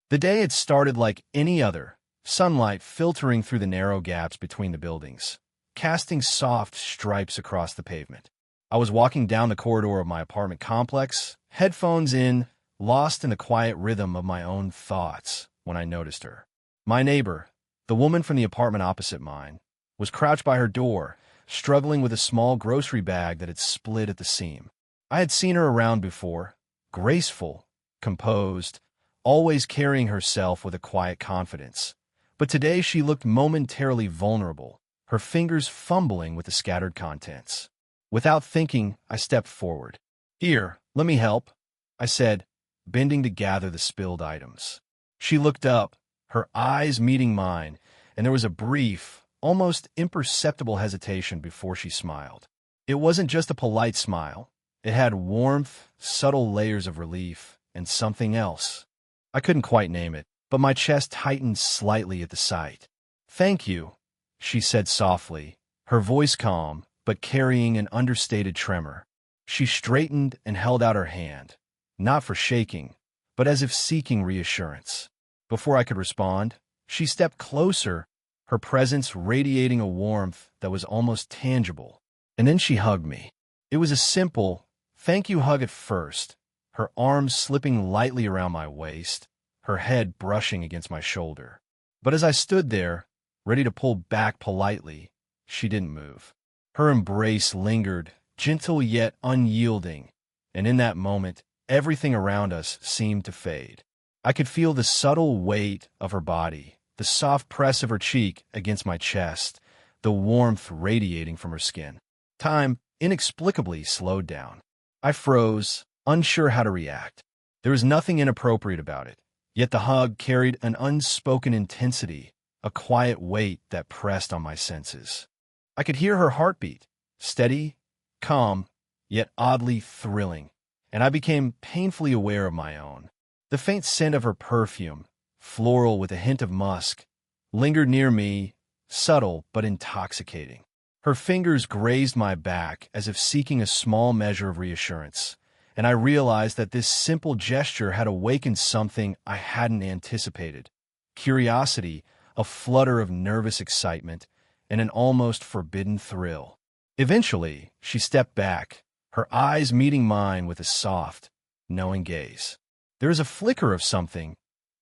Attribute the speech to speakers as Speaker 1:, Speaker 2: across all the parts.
Speaker 1: The day had started like any other, sunlight filtering through the narrow gaps between the buildings, casting soft stripes across the pavement. I was walking down the corridor of my apartment complex, headphones in, lost in the quiet rhythm of my own thoughts, when I noticed her. My neighbor, the woman from the apartment opposite mine, was crouched by her door, struggling with a small grocery bag that had split at the seam. I had seen her around before, graceful, composed, always carrying herself with a quiet confidence. But today she looked momentarily vulnerable, her fingers fumbling with the scattered contents. Without thinking, I stepped forward. "Here, let me help," I said, bending to gather the spilled items. She looked up, her eyes meeting mine, and there was a brief, almost imperceptible hesitation before she smiled. It wasn't just a polite smile. It had warmth, subtle layers of relief, and something else. I couldn't quite name it, but my chest tightened slightly at the sight. "Thank you," she said softly, her voice calm, but carrying an understated tremor. She straightened and held out her hand, not for shaking, but as if seeking reassurance. Before I could respond, she stepped closer, her presence radiating a warmth that was almost tangible. And then she hugged me. It was a simple, thank you hug at first, her arms slipping lightly around my waist, her head brushing against my shoulder. But as I stood there, ready to pull back politely, she didn't move. Her embrace lingered, gentle yet unyielding, and in that moment, everything around us seemed to fade. I could feel the subtle weight of her body, the soft press of her cheek against my chest, the warmth radiating from her skin. Time inexplicably slowed down. I froze, unsure how to react. There was nothing inappropriate about it, yet the hug carried an unspoken intensity, a quiet weight that pressed on my senses. I could hear her heartbeat, steady, calm, yet oddly thrilling, and I became painfully aware of my own. The faint scent of her perfume, floral with a hint of musk, lingered near me, subtle but intoxicating. Her fingers grazed my back as if seeking a small measure of reassurance, and I realized that this simple gesture had awakened something I hadn't anticipated. Curiosity, a flutter of nervous excitement, and an almost forbidden thrill. Eventually, she stepped back, her eyes meeting mine with a soft, knowing gaze. There was a flicker of something,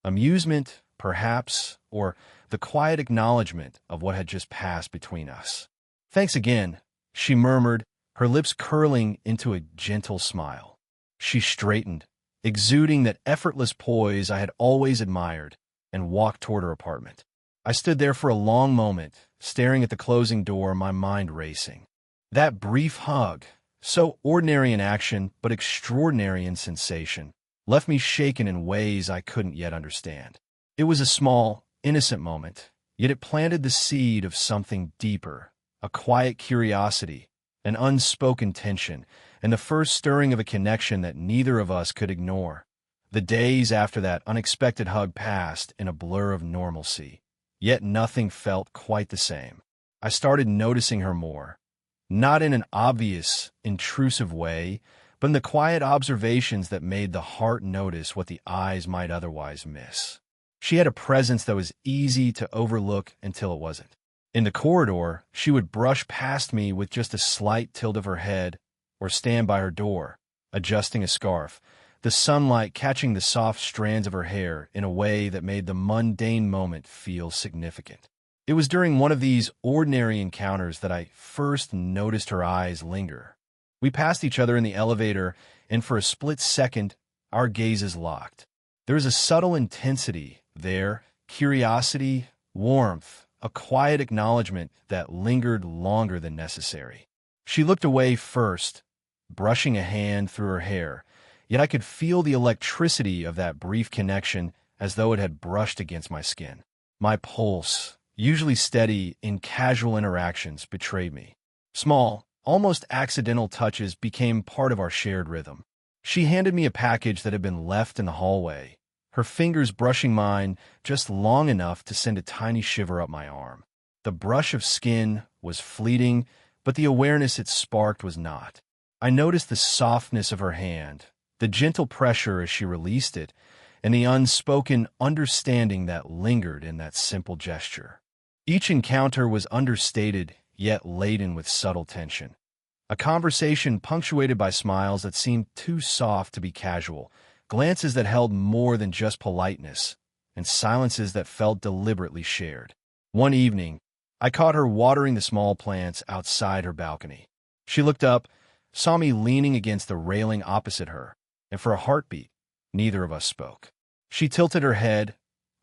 Speaker 1: amusement, perhaps, or the quiet acknowledgement of what had just passed between us. "Thanks again," she murmured, her lips curling into a gentle smile. She straightened, exuding that effortless poise I had always admired, and walked toward her apartment. I stood there for a long moment, staring at the closing door, my mind racing. That brief hug, so ordinary in action but extraordinary in sensation, left me shaken in ways I couldn't yet understand. It was a small, innocent moment, yet it planted the seed of something deeper, a quiet curiosity, an unspoken tension, and the first stirring of a connection that neither of us could ignore. The days after that unexpected hug passed in a blur of normalcy, yet nothing felt quite the same. I started noticing her more, not in an obvious, intrusive way, but in the quiet observations that made the heart notice what the eyes might otherwise miss. She had a presence that was easy to overlook until it wasn't. In the corridor, she would brush past me with just a slight tilt of her head, or stand by her door, adjusting a scarf, the sunlight catching the soft strands of her hair in a way that made the mundane moment feel significant. It was during one of these ordinary encounters that I first noticed her eyes linger. We passed each other in the elevator, and for a split second, our gazes locked. There was a subtle intensity there, curiosity, warmth, a quiet acknowledgement that lingered longer than necessary. She looked away first, brushing a hand through her hair, yet I could feel the electricity of that brief connection as though it had brushed against my skin. My pulse, usually steady in casual interactions, betrayed me. Small, almost accidental touches became part of our shared rhythm. She handed me a package that had been left in the hallway, her fingers brushing mine just long enough to send a tiny shiver up my arm. The brush of skin was fleeting, but the awareness it sparked was not. I noticed the softness of her hand, the gentle pressure as she released it, and the unspoken understanding that lingered in that simple gesture. Each encounter was understated, yet laden with subtle tension. A conversation punctuated by smiles that seemed too soft to be casual, glances that held more than just politeness, and silences that felt deliberately shared. One evening, I caught her watering the small plants outside her balcony. She looked up, saw me leaning against the railing opposite her, and for a heartbeat, neither of us spoke. She tilted her head,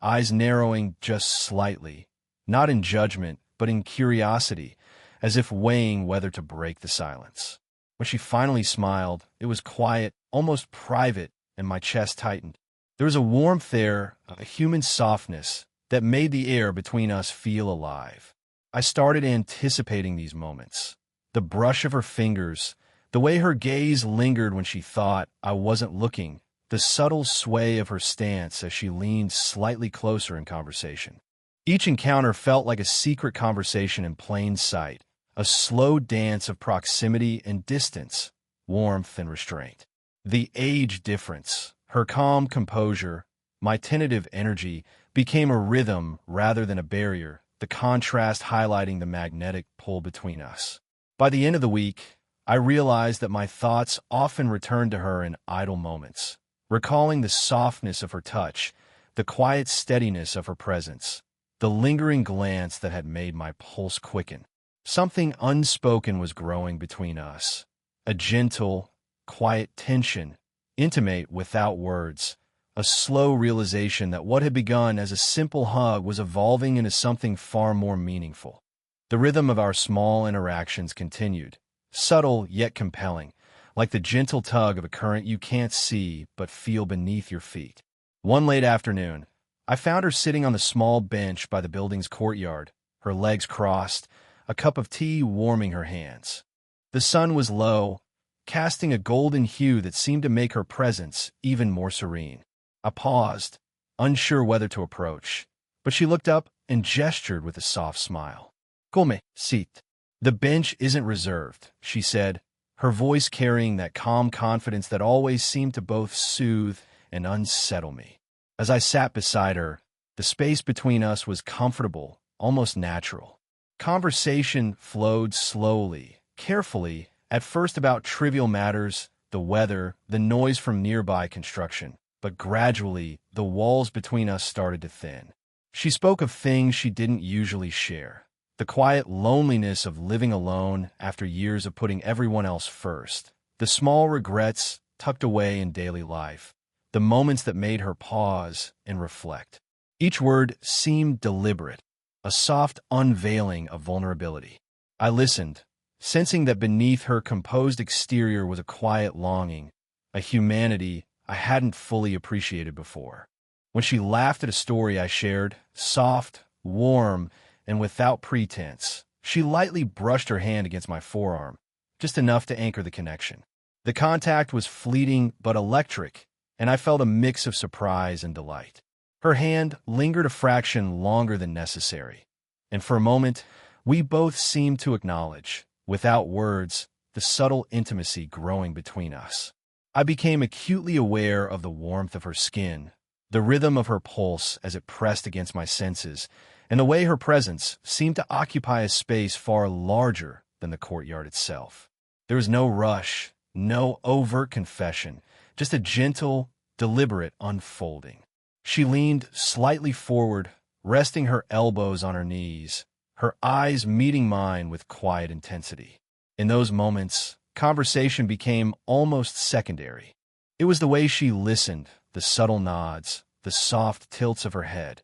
Speaker 1: eyes narrowing just slightly, not in judgment, but in curiosity, as if weighing whether to break the silence. When she finally smiled, it was quiet, almost private, and my chest tightened. There was a warmth there, a human softness, that made the air between us feel alive. I started anticipating these moments. The brush of her fingers, the way her gaze lingered when she thought I wasn't looking, the subtle sway of her stance as she leaned slightly closer in conversation. Each encounter felt like a secret conversation in plain sight, a slow dance of proximity and distance, warmth and restraint. The age difference, her calm composure, my tentative energy, became a rhythm rather than a barrier, the contrast highlighting the magnetic pull between us. By the end of the week, I realized that my thoughts often returned to her in idle moments, recalling the softness of her touch, the quiet steadiness of her presence, the lingering glance that had made my pulse quicken. Something unspoken was growing between us, a gentle, quiet tension, intimate without words, a slow realization that what had begun as a simple hug was evolving into something far more meaningful. The rhythm of our small interactions continued, subtle yet compelling, like the gentle tug of a current you can't see but feel beneath your feet. One late afternoon, I found her sitting on the small bench by the building's courtyard, her legs crossed, a cup of tea warming her hands. The sun was low, casting a golden hue that seemed to make her presence even more serene. I paused, unsure whether to approach, but she looked up and gestured with a soft smile. "Come, sit." "The bench isn't reserved," she said, her voice carrying that calm confidence that always seemed to both soothe and unsettle me. As I sat beside her, the space between us was comfortable, almost natural. Conversation flowed slowly, carefully, at first about trivial matters, the weather, the noise from nearby construction, but gradually the walls between us started to thin. She spoke of things she didn't usually share. The quiet loneliness of living alone after years of putting everyone else first. The small regrets tucked away in daily life. The moments that made her pause and reflect. Each word seemed deliberate, a soft unveiling of vulnerability. I listened, sensing that beneath her composed exterior was a quiet longing, a humanity I hadn't fully appreciated before. When she laughed at a story I shared, soft, warm, and without pretense, she lightly brushed her hand against my forearm, just enough to anchor the connection. The contact was fleeting but electric, and I felt a mix of surprise and delight. Her hand lingered a fraction longer than necessary, and for a moment, we both seemed to acknowledge, without words, the subtle intimacy growing between us. I became acutely aware of the warmth of her skin, the rhythm of her pulse as it pressed against my senses, and the way her presence seemed to occupy a space far larger than the courtyard itself. There was no rush, no overt confession, just a gentle, deliberate unfolding. She leaned slightly forward, resting her elbows on her knees, her eyes meeting mine with quiet intensity. In those moments, conversation became almost secondary. It was the way she listened, the subtle nods, the soft tilts of her head.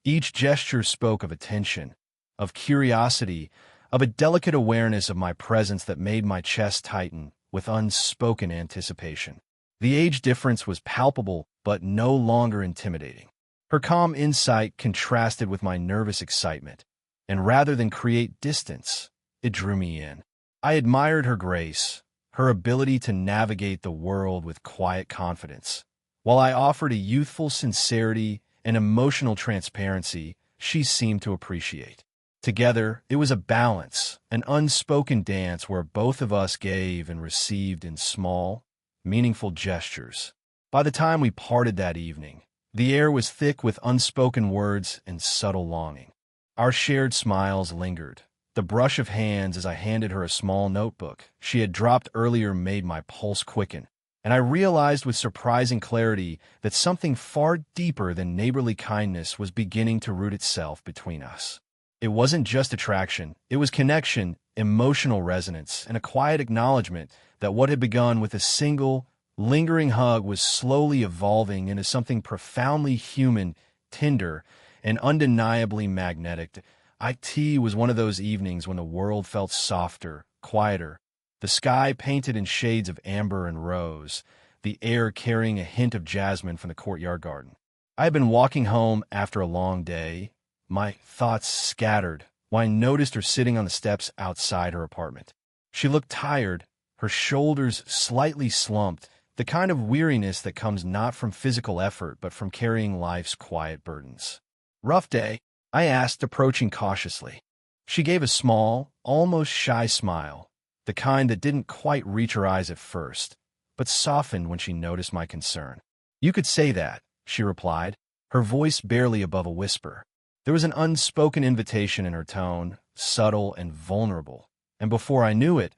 Speaker 1: Each gesture spoke of attention, of curiosity, of a delicate awareness of my presence that made my chest tighten with unspoken anticipation. The age difference was palpable but no longer intimidating. Her calm insight contrasted with my nervous excitement, and rather than create distance, it drew me in. I admired her grace, her ability to navigate the world with quiet confidence. While I offered a youthful sincerity and emotional transparency she seemed to appreciate. Together, it was a balance, an unspoken dance where both of us gave and received in small, meaningful gestures. By the time we parted that evening, The air was thick with unspoken words and subtle longing. Our shared smiles lingered. The brush of hands as I handed her a small notebook she had dropped earlier made my pulse quicken, and I realized with surprising clarity that something far deeper than neighborly kindness was beginning to root itself between us. It wasn't just attraction, it was connection, emotional resonance, and a quiet acknowledgement that what had begun with a single, lingering hug was slowly evolving into something profoundly human, tender, and undeniably magnetic. It was one of those evenings when the world felt softer, quieter, the sky painted in shades of amber and rose, the air carrying a hint of jasmine from the courtyard garden. I had been walking home after a long day, my thoughts scattered, when I noticed her sitting on the steps outside her apartment. She looked tired, her shoulders slightly slumped, the kind of weariness that comes not from physical effort but from carrying life's quiet burdens. "Rough day?" I asked, approaching cautiously. She gave a small, almost shy smile, the kind that didn't quite reach her eyes at first, but softened when she noticed my concern. "You could say that," she replied, her voice barely above a whisper. There was an unspoken invitation in her tone, subtle and vulnerable, and before I knew it,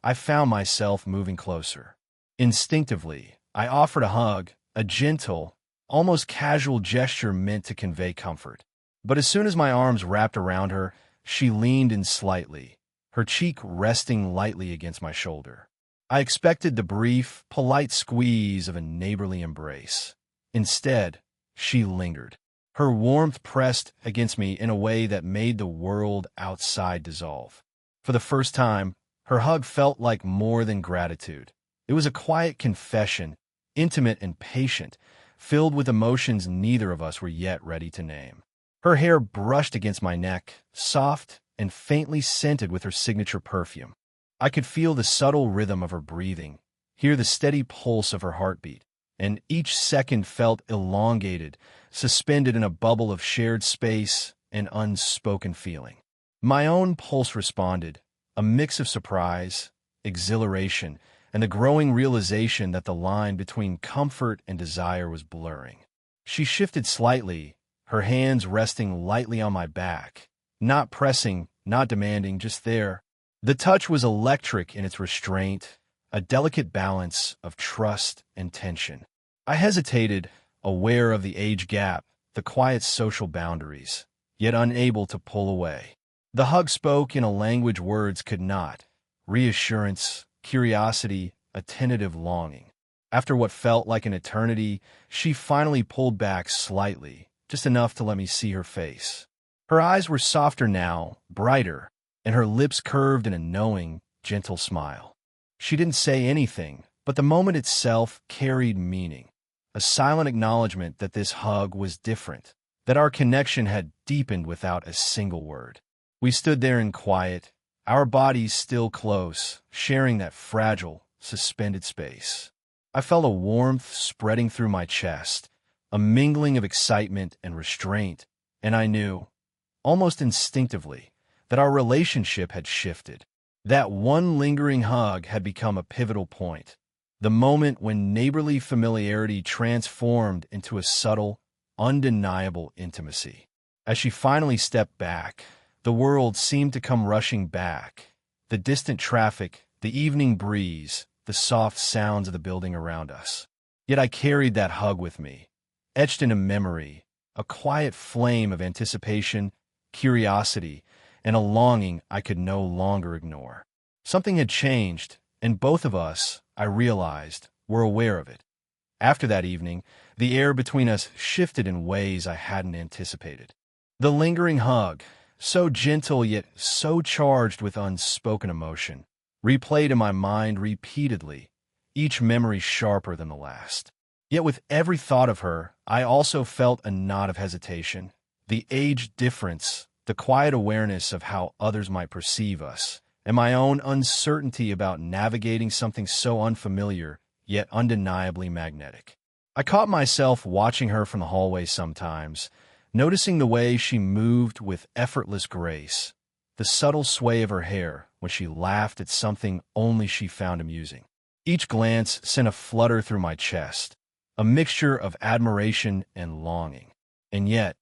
Speaker 1: I found myself moving closer. Instinctively, I offered a hug, a gentle, almost casual gesture meant to convey comfort. But as soon as my arms wrapped around her, she leaned in slightly, her cheek resting lightly against my shoulder. I expected the brief, polite squeeze of a neighborly embrace. Instead, she lingered. Her warmth pressed against me in a way that made the world outside dissolve. For the first time, her hug felt like more than gratitude. It was a quiet confession, intimate and patient, filled with emotions neither of us were yet ready to name. Her hair brushed against my neck, soft and faintly scented with her signature perfume. I could feel the subtle rhythm of her breathing, hear the steady pulse of her heartbeat, and each second felt elongated, suspended in a bubble of shared space and unspoken feeling. My own pulse responded, a mix of surprise, exhilaration, and the growing realization that the line between comfort and desire was blurring. She shifted slightly, her hands resting lightly on my back, not pressing, not demanding, just there. The touch was electric in its restraint, a delicate balance of trust and tension. I hesitated, aware of the age gap, the quiet social boundaries, yet unable to pull away. The hug spoke in a language words could not, reassurance, curiosity, a tentative longing. After what felt like an eternity, she finally pulled back slightly, just enough to let me see her face. Her eyes were softer now, brighter, and her lips curved in a knowing, gentle smile. She didn't say anything, but the moment itself carried meaning, a silent acknowledgement that this hug was different, that our connection had deepened without a single word. We stood there in quiet, our bodies still close, sharing that fragile, suspended space. I felt a warmth spreading through my chest, a mingling of excitement and restraint, and I knew, almost instinctively, that our relationship had shifted. That one lingering hug had become a pivotal point, the moment when neighborly familiarity transformed into a subtle, undeniable intimacy. As she finally stepped back, the world seemed to come rushing back, the distant traffic, the evening breeze, the soft sounds of the building around us. Yet I carried that hug with me, etched into memory, a quiet flame of anticipation, curiosity, and a longing I could no longer ignore. Something had changed, and both of us, I realized, were aware of it. After that evening, the air between us shifted in ways I hadn't anticipated. The lingering hug, so gentle yet so charged with unspoken emotion, replayed in my mind repeatedly, each memory sharper than the last. Yet with every thought of her, I also felt a knot of hesitation. The age difference, the quiet awareness of how others might perceive us, and my own uncertainty about navigating something so unfamiliar, yet undeniably magnetic. I caught myself watching her from the hallway sometimes, noticing the way she moved with effortless grace, the subtle sway of her hair when she laughed at something only she found amusing. Each glance sent a flutter through my chest, a mixture of admiration and longing. And yet,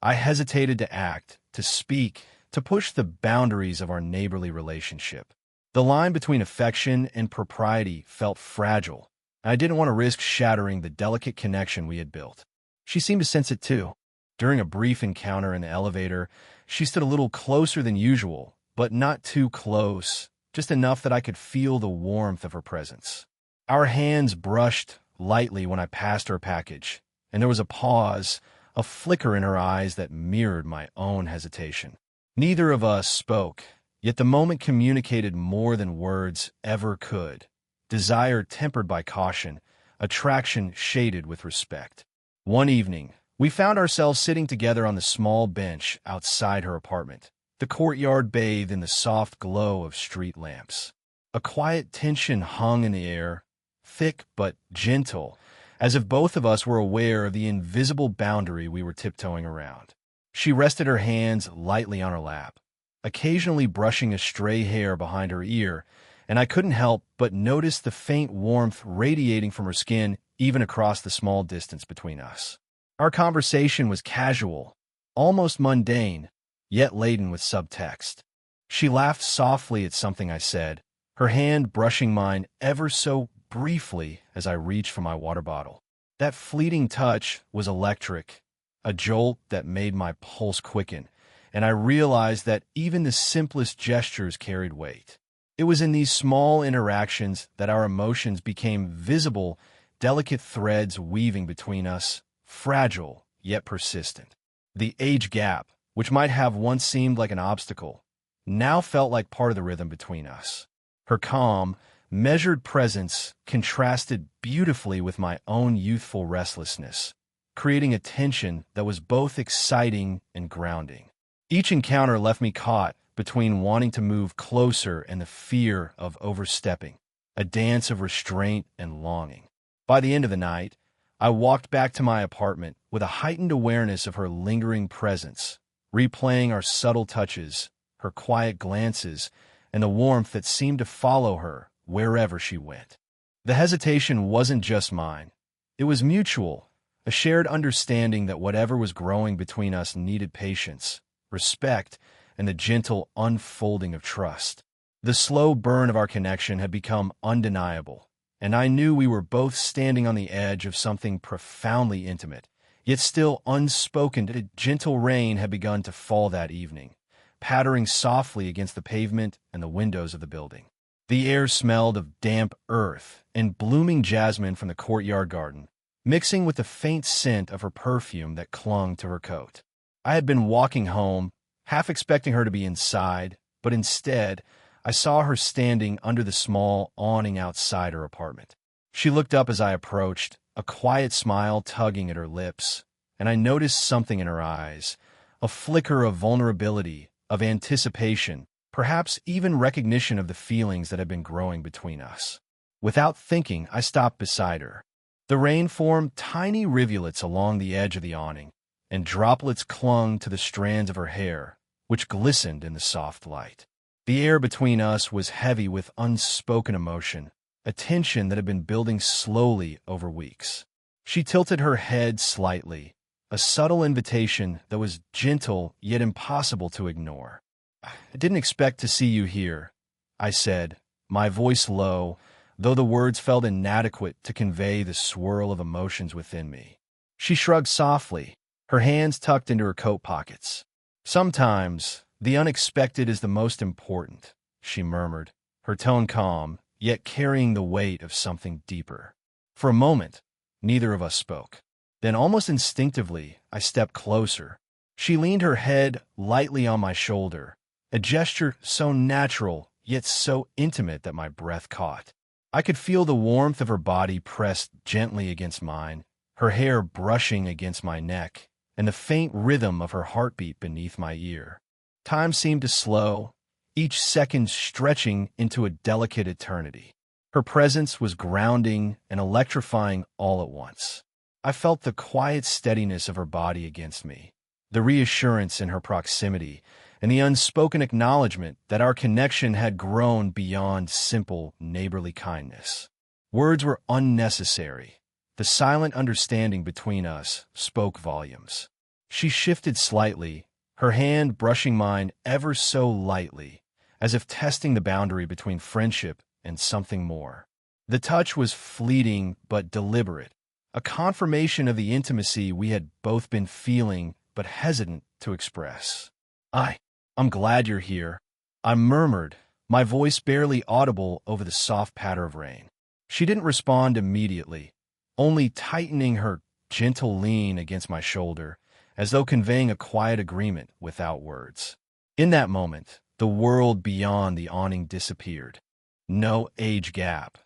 Speaker 1: I hesitated to act, to speak, to push the boundaries of our neighborly relationship. The line between affection and propriety felt fragile, and I didn't want to risk shattering the delicate connection we had built. She seemed to sense it too. During a brief encounter in the elevator, she stood a little closer than usual, but not too close, just enough that I could feel the warmth of her presence. Our hands brushed lightly when I passed her package, and there was a pause, a flicker in her eyes that mirrored my own hesitation. Neither of us spoke, yet the moment communicated more than words ever could. Desire tempered by caution, attraction shaded with respect. One evening, we found ourselves sitting together on the small bench outside her apartment, the courtyard bathed in the soft glow of street lamps. A quiet tension hung in the air, thick but gentle, as if both of us were aware of the invisible boundary we were tiptoeing around. She rested her hands lightly on her lap, occasionally brushing a stray hair behind her ear, and I couldn't help but notice the faint warmth radiating from her skin even across the small distance between us. Our conversation was casual, almost mundane, yet laden with subtext. She laughed softly at something I said, her hand brushing mine ever so briefly as I reached for my water bottle. That fleeting touch was electric, a jolt that made my pulse quicken, and I realized that even the simplest gestures carried weight. It was in these small interactions that our emotions became visible, delicate threads weaving between us, fragile yet persistent. The age gap, which might have once seemed like an obstacle, now felt like part of the rhythm between us. Her calm, measured presence contrasted beautifully with my own youthful restlessness, creating a tension that was both exciting and grounding. Each encounter left me caught between wanting to move closer and the fear of overstepping, a dance of restraint and longing. By the end of the night, I walked back to my apartment with a heightened awareness of her lingering presence, replaying our subtle touches, her quiet glances, and the warmth that seemed to follow her wherever she went. The hesitation wasn't just mine. It was mutual, a shared understanding that whatever was growing between us needed patience, respect, and the gentle unfolding of trust. The slow burn of our connection had become undeniable, and I knew we were both standing on the edge of something profoundly intimate, yet still unspoken. A gentle rain had begun to fall that evening, pattering softly against the pavement and the windows of the building. The air smelled of damp earth and blooming jasmine from the courtyard garden, mixing with the faint scent of her perfume that clung to her coat. I had been walking home, half expecting her to be inside, but instead, I saw her standing under the small awning outside her apartment. She looked up as I approached, a quiet smile tugging at her lips, and I noticed something in her eyes, a flicker of vulnerability, of anticipation, perhaps even recognition of the feelings that had been growing between us. Without thinking, I stopped beside her. The rain formed tiny rivulets along the edge of the awning, and droplets clung to the strands of her hair, which glistened in the soft light. The air between us was heavy with unspoken emotion, a tension that had been building slowly over weeks. She tilted her head slightly, a subtle invitation that was gentle yet impossible to ignore. "I didn't expect to see you here," I said, my voice low, though the words felt inadequate to convey the swirl of emotions within me. She shrugged softly, her hands tucked into her coat pockets. "Sometimes, the unexpected is the most important," she murmured, her tone calm, yet carrying the weight of something deeper. For a moment, neither of us spoke. Then almost instinctively, I stepped closer. She leaned her head lightly on my shoulder, a gesture so natural, yet so intimate that my breath caught. I could feel the warmth of her body pressed gently against mine, her hair brushing against my neck, and the faint rhythm of her heartbeat beneath my ear. Time seemed to slow, each second stretching into a delicate eternity. Her presence was grounding and electrifying all at once. I felt the quiet steadiness of her body against me, the reassurance in her proximity, and the unspoken acknowledgement that our connection had grown beyond simple neighborly kindness. Words were unnecessary. the silent understanding between us spoke volumes. She shifted slightly, her hand brushing mine ever so lightly, as if testing the boundary between friendship and something more. The touch was fleeting but deliberate, a confirmation of the intimacy we had both been feeling but hesitant to express. I'm glad you're here," I murmured, my voice barely audible over the soft patter of rain. She didn't respond immediately, only tightening her gentle lean against my shoulder, as though conveying a quiet agreement without words. In that moment, the world beyond the awning disappeared. No age gap,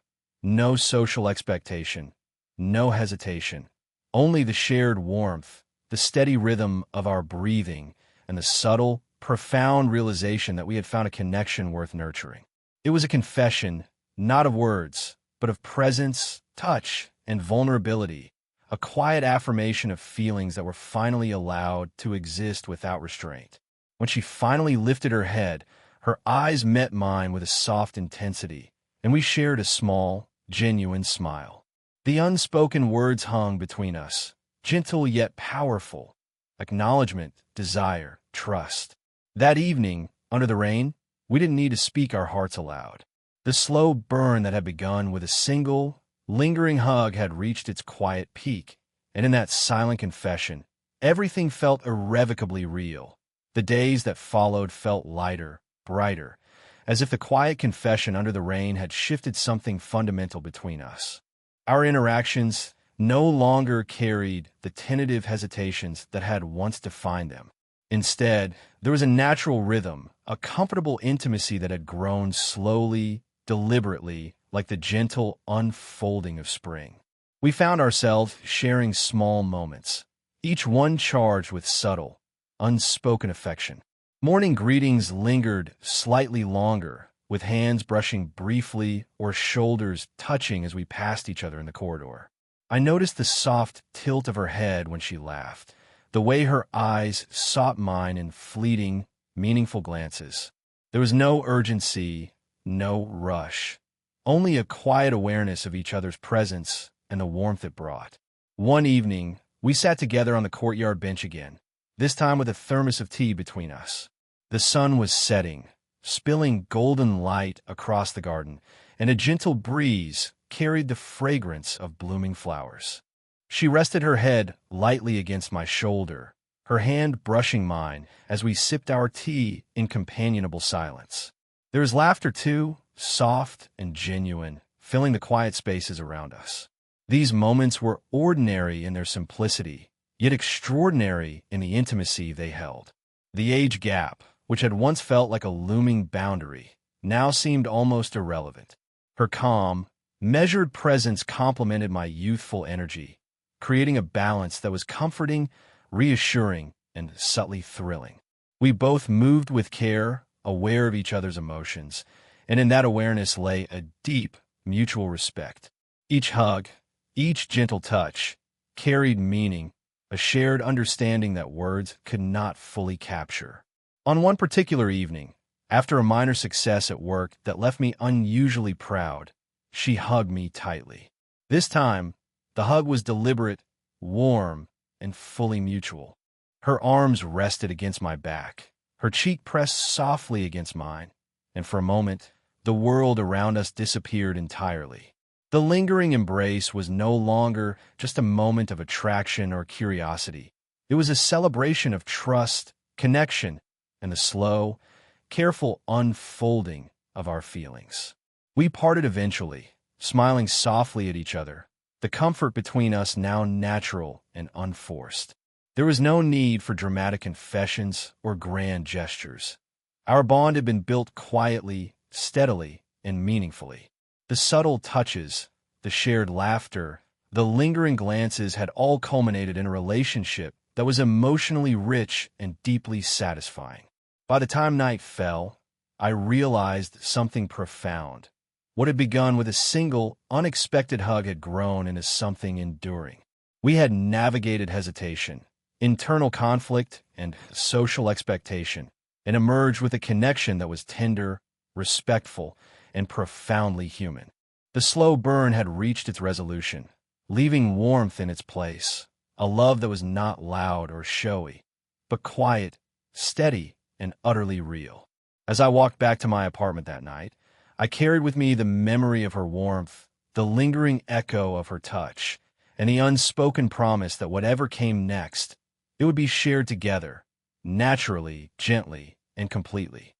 Speaker 1: no social expectation, no hesitation, only the shared warmth, the steady rhythm of our breathing, and the subtle, profound realization that we had found a connection worth nurturing. It was a confession, not of words, but of presence, touch, and vulnerability, a quiet affirmation of feelings that were finally allowed to exist without restraint. When she finally lifted her head, her eyes met mine with a soft intensity, and we shared a small, genuine smile. The unspoken words hung between us, gentle yet powerful, acknowledgement, desire, trust. That evening, under the rain, we didn't need to speak our hearts aloud. The slow burn that had begun with a single, lingering hug had reached its quiet peak, and in that silent confession, everything felt irrevocably real. The days that followed felt lighter, brighter, as if the quiet confession under the rain had shifted something fundamental between us. Our interactions no longer carried the tentative hesitations that had once defined them. Instead, there was a natural rhythm, a comfortable intimacy that had grown slowly, deliberately, like the gentle unfolding of spring. We found ourselves sharing small moments, each one charged with subtle, unspoken affection. Morning greetings lingered slightly longer, with hands brushing briefly or shoulders touching as we passed each other in the corridor. I noticed the soft tilt of her head when she laughed, the way her eyes sought mine in fleeting, meaningful glances. There was no urgency, no rush, only a quiet awareness of each other's presence and the warmth it brought. One evening, we sat together on the courtyard bench again, this time with a thermos of tea between us. The sun was setting, spilling golden light across the garden, and a gentle breeze carried the fragrance of blooming flowers. She rested her head lightly against my shoulder, her hand brushing mine as we sipped our tea in companionable silence. There was laughter, too, soft and genuine, filling the quiet spaces around us. These moments were ordinary in their simplicity, yet extraordinary in the intimacy they held. The age gap, which had once felt like a looming boundary, now seemed almost irrelevant. Her calm, measured presence complemented my youthful energy, creating a balance that was comforting, reassuring, and subtly thrilling. We both moved with care, aware of each other's emotions, and in that awareness lay a deep, mutual respect. Each hug, each gentle touch, carried meaning, a shared understanding that words could not fully capture. On one particular evening, after a minor success at work that left me unusually proud, she hugged me tightly. This time, the hug was deliberate, warm, and fully mutual. Her arms rested against my back, her cheek pressed softly against mine, and for a moment, the world around us disappeared entirely. The lingering embrace was no longer just a moment of attraction or curiosity. It was a celebration of trust, connection, and the slow, careful unfolding of our feelings. We parted eventually, smiling softly at each other, the comfort between us now natural and unforced. There was no need for dramatic confessions or grand gestures. Our bond had been built quietly, steadily, and meaningfully. The subtle touches, the shared laughter, the lingering glances had all culminated in a relationship that was emotionally rich and deeply satisfying. By the time night fell, I realized something profound. What had begun with a single, unexpected hug had grown into something enduring. We had navigated hesitation, internal conflict, and social expectation, and emerged with a connection that was tender, respectful, and profoundly human. The slow burn had reached its resolution, leaving warmth in its place, a love that was not loud or showy, but quiet, steady, and utterly real. As I walked back to my apartment that night, I carried with me the memory of her warmth, the lingering echo of her touch, and the unspoken promise that whatever came next, it would be shared together, naturally, gently, and completely.